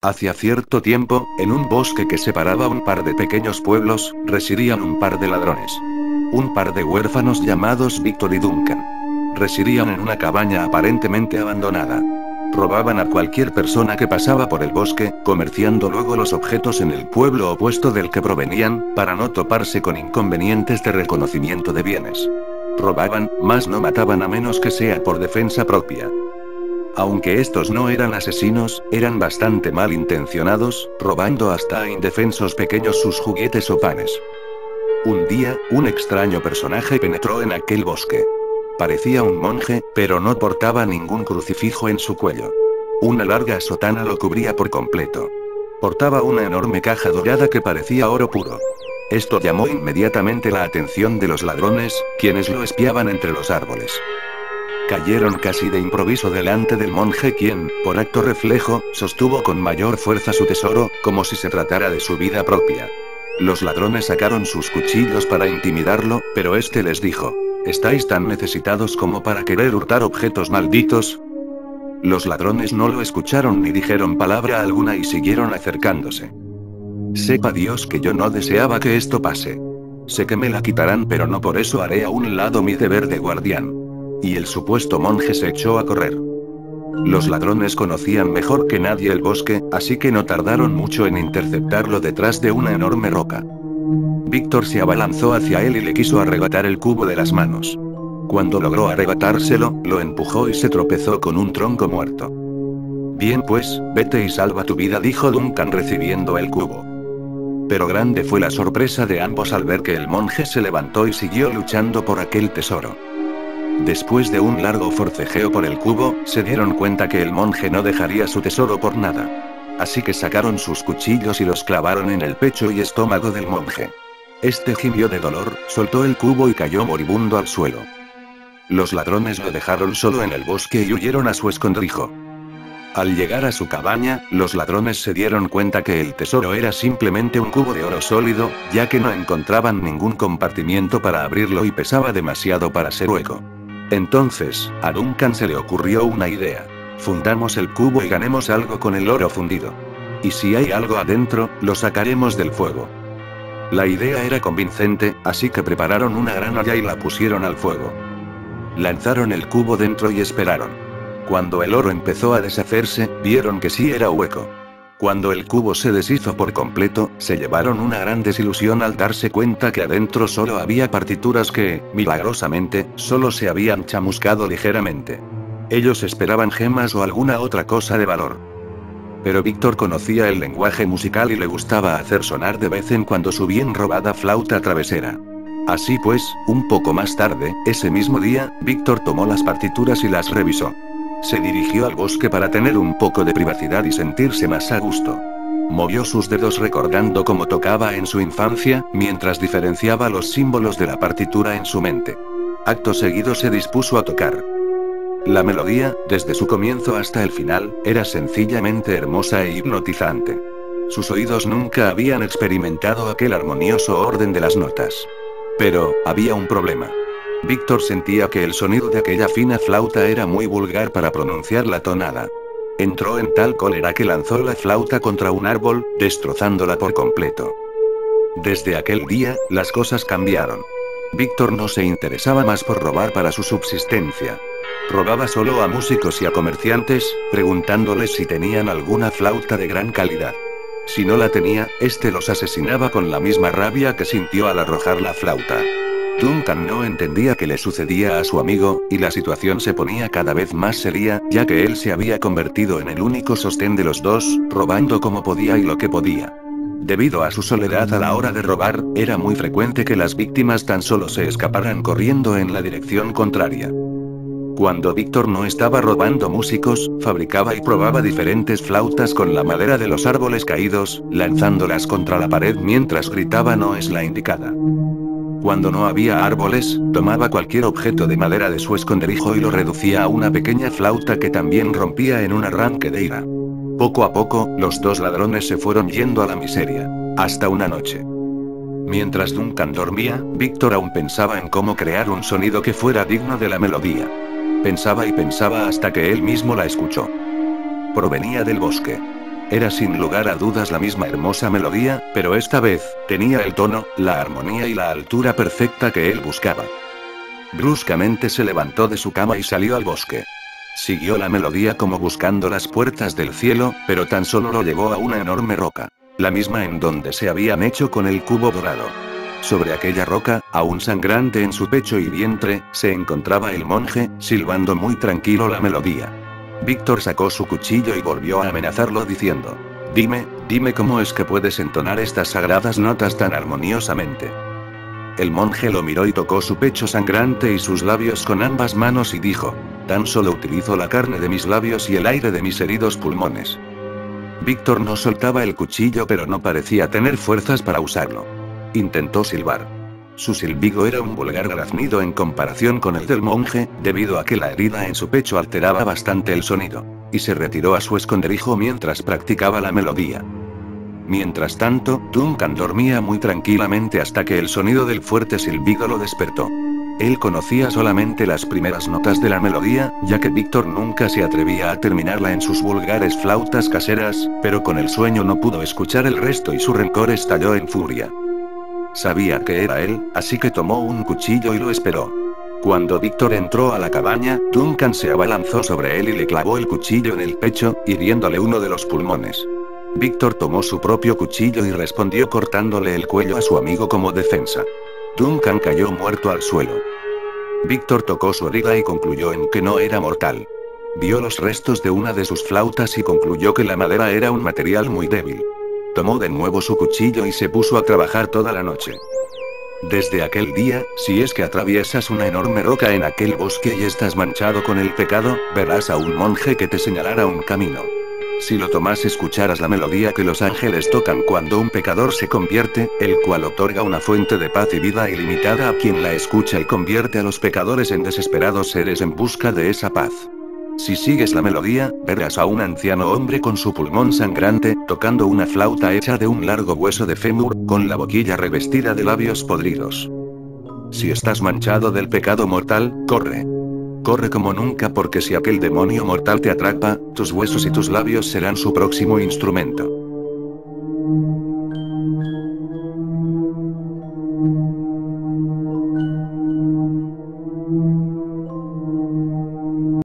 Hacía cierto tiempo, en un bosque que separaba un par de pequeños pueblos, residían un par de ladrones. Un par de huérfanos llamados Víctor y Duncan. Residían en una cabaña aparentemente abandonada. Robaban a cualquier persona que pasaba por el bosque, comerciando luego los objetos en el pueblo opuesto del que provenían, para no toparse con inconvenientes de reconocimiento de bienes. Robaban, mas no mataban a menos que sea por defensa propia. Aunque estos no eran asesinos, eran bastante malintencionados, robando hasta a indefensos pequeños sus juguetes o panes. Un día, un extraño personaje penetró en aquel bosque. Parecía un monje, pero no portaba ningún crucifijo en su cuello. Una larga sotana lo cubría por completo. Portaba una enorme caja dorada que parecía oro puro. Esto llamó inmediatamente la atención de los ladrones, quienes lo espiaban entre los árboles. Cayeron casi de improviso delante del monje quien, por acto reflejo, sostuvo con mayor fuerza su tesoro, como si se tratara de su vida propia. Los ladrones sacaron sus cuchillos para intimidarlo, pero este les dijo: ¿estáis tan necesitados como para querer hurtar objetos malditos? Los ladrones no lo escucharon ni dijeron palabra alguna y siguieron acercándose. Sepa Dios que yo no deseaba que esto pase. Sé que me la quitarán, pero no por eso haré a un lado mi deber de guardián. Y el supuesto monje se echó a correr. Los ladrones conocían mejor que nadie el bosque, así que no tardaron mucho en interceptarlo detrás de una enorme roca. Víctor se abalanzó hacia él y le quiso arrebatar el cubo de las manos. Cuando logró arrebatárselo, lo empujó y se tropezó con un tronco muerto. Bien pues, vete y salva tu vida, dijo Duncan recibiendo el cubo. Pero grande fue la sorpresa de ambos al ver que el monje se levantó y siguió luchando por aquel tesoro. Después de un largo forcejeo por el cubo, se dieron cuenta que el monje no dejaría su tesoro por nada. Así que sacaron sus cuchillos y los clavaron en el pecho y estómago del monje. Este gimió de dolor, soltó el cubo y cayó moribundo al suelo. Los ladrones lo dejaron solo en el bosque y huyeron a su escondrijo. Al llegar a su cabaña, los ladrones se dieron cuenta que el tesoro era simplemente un cubo de oro sólido, ya que no encontraban ningún compartimiento para abrirlo y pesaba demasiado para ser hueco. Entonces, a Duncan se le ocurrió una idea. Fundamos el cubo y ganemos algo con el oro fundido. Y si hay algo adentro, lo sacaremos del fuego. La idea era convincente, así que prepararon una gran olla y la pusieron al fuego. Lanzaron el cubo dentro y esperaron. Cuando el oro empezó a deshacerse, vieron que sí era hueco. Cuando el cubo se deshizo por completo, se llevaron una gran desilusión al darse cuenta que adentro solo había partituras que, milagrosamente, solo se habían chamuscado ligeramente. Ellos esperaban gemas o alguna otra cosa de valor. Pero Víctor conocía el lenguaje musical y le gustaba hacer sonar de vez en cuando su bien robada flauta travesera. Así pues, un poco más tarde, ese mismo día, Víctor tomó las partituras y las revisó. Se dirigió al bosque para tener un poco de privacidad y sentirse más a gusto. Movió sus dedos recordando cómo tocaba en su infancia, mientras diferenciaba los símbolos de la partitura en su mente. Acto seguido se dispuso a tocar. La melodía, desde su comienzo hasta el final, era sencillamente hermosa e hipnotizante. Sus oídos nunca habían experimentado aquel armonioso orden de las notas. Pero, había un problema. Víctor sentía que el sonido de aquella fina flauta era muy vulgar para pronunciar la tonada. Entró en tal cólera que lanzó la flauta contra un árbol, destrozándola por completo. Desde aquel día, las cosas cambiaron. Víctor no se interesaba más por robar para su subsistencia. Robaba solo a músicos y a comerciantes, preguntándoles si tenían alguna flauta de gran calidad. Si no la tenía, este los asesinaba con la misma rabia que sintió al arrojar la flauta. Duncan no entendía qué le sucedía a su amigo, y la situación se ponía cada vez más seria, ya que él se había convertido en el único sostén de los dos, robando como podía y lo que podía. Debido a su soledad a la hora de robar, era muy frecuente que las víctimas tan solo se escaparan corriendo en la dirección contraria. Cuando Víctor no estaba robando músicos, fabricaba y probaba diferentes flautas con la madera de los árboles caídos, lanzándolas contra la pared mientras gritaba "no es la indicada". Cuando no había árboles, tomaba cualquier objeto de madera de su esconderijo y lo reducía a una pequeña flauta que también rompía en un arranque de ira. Poco a poco, los dos ladrones se fueron yendo a la miseria. Hasta una noche. Mientras Duncan dormía, Víctor aún pensaba en cómo crear un sonido que fuera digno de la melodía. Pensaba y pensaba hasta que él mismo la escuchó. Provenía del bosque. Era sin lugar a dudas la misma hermosa melodía, pero esta vez, tenía el tono, la armonía y la altura perfecta que él buscaba. Bruscamente se levantó de su cama y salió al bosque. Siguió la melodía como buscando las puertas del cielo, pero tan solo lo llevó a una enorme roca. La misma en donde se habían hecho con el cubo dorado. Sobre aquella roca, aún sangrante en su pecho y vientre, se encontraba el monje, silbando muy tranquilo la melodía. Víctor sacó su cuchillo y volvió a amenazarlo diciendo: dime cómo es que puedes entonar estas sagradas notas tan armoniosamente. El monje lo miró y tocó su pecho sangrante y sus labios con ambas manos y dijo: tan solo utilizo la carne de mis labios y el aire de mis heridos pulmones. Víctor no soltaba el cuchillo pero no parecía tener fuerzas para usarlo. Intentó silbar. Su silbido era un vulgar graznido en comparación con el del monje, debido a que la herida en su pecho alteraba bastante el sonido. Y se retiró a su esconderijo mientras practicaba la melodía. Mientras tanto, Duncan dormía muy tranquilamente hasta que el sonido del fuerte silbido lo despertó. Él conocía solamente las primeras notas de la melodía, ya que Víctor nunca se atrevía a terminarla en sus vulgares flautas caseras, pero con el sueño no pudo escuchar el resto y su rencor estalló en furia. Sabía que era él, así que tomó un cuchillo y lo esperó. Cuando Víctor entró a la cabaña, Duncan se abalanzó sobre él y le clavó el cuchillo en el pecho, hiriéndole uno de los pulmones. Víctor tomó su propio cuchillo y respondió cortándole el cuello a su amigo como defensa. Duncan cayó muerto al suelo. Víctor tocó su herida y concluyó en que no era mortal. Vio los restos de una de sus flautas y concluyó que la madera era un material muy débil. Tomó de nuevo su cuchillo y se puso a trabajar toda la noche. Desde aquel día, si es que atraviesas una enorme roca en aquel bosque y estás manchado con el pecado, verás a un monje que te señalará un camino. Si lo tomas escucharás la melodía que los ángeles tocan cuando un pecador se convierte, el cual otorga una fuente de paz y vida ilimitada a quien la escucha y convierte a los pecadores en desesperados seres en busca de esa paz. Si sigues la melodía, verás a un anciano hombre con su pulmón sangrante, tocando una flauta hecha de un largo hueso de fémur, con la boquilla revestida de labios podridos. Si estás manchado del pecado mortal, corre. Corre como nunca porque si aquel demonio mortal te atrapa, tus huesos y tus labios serán su próximo instrumento.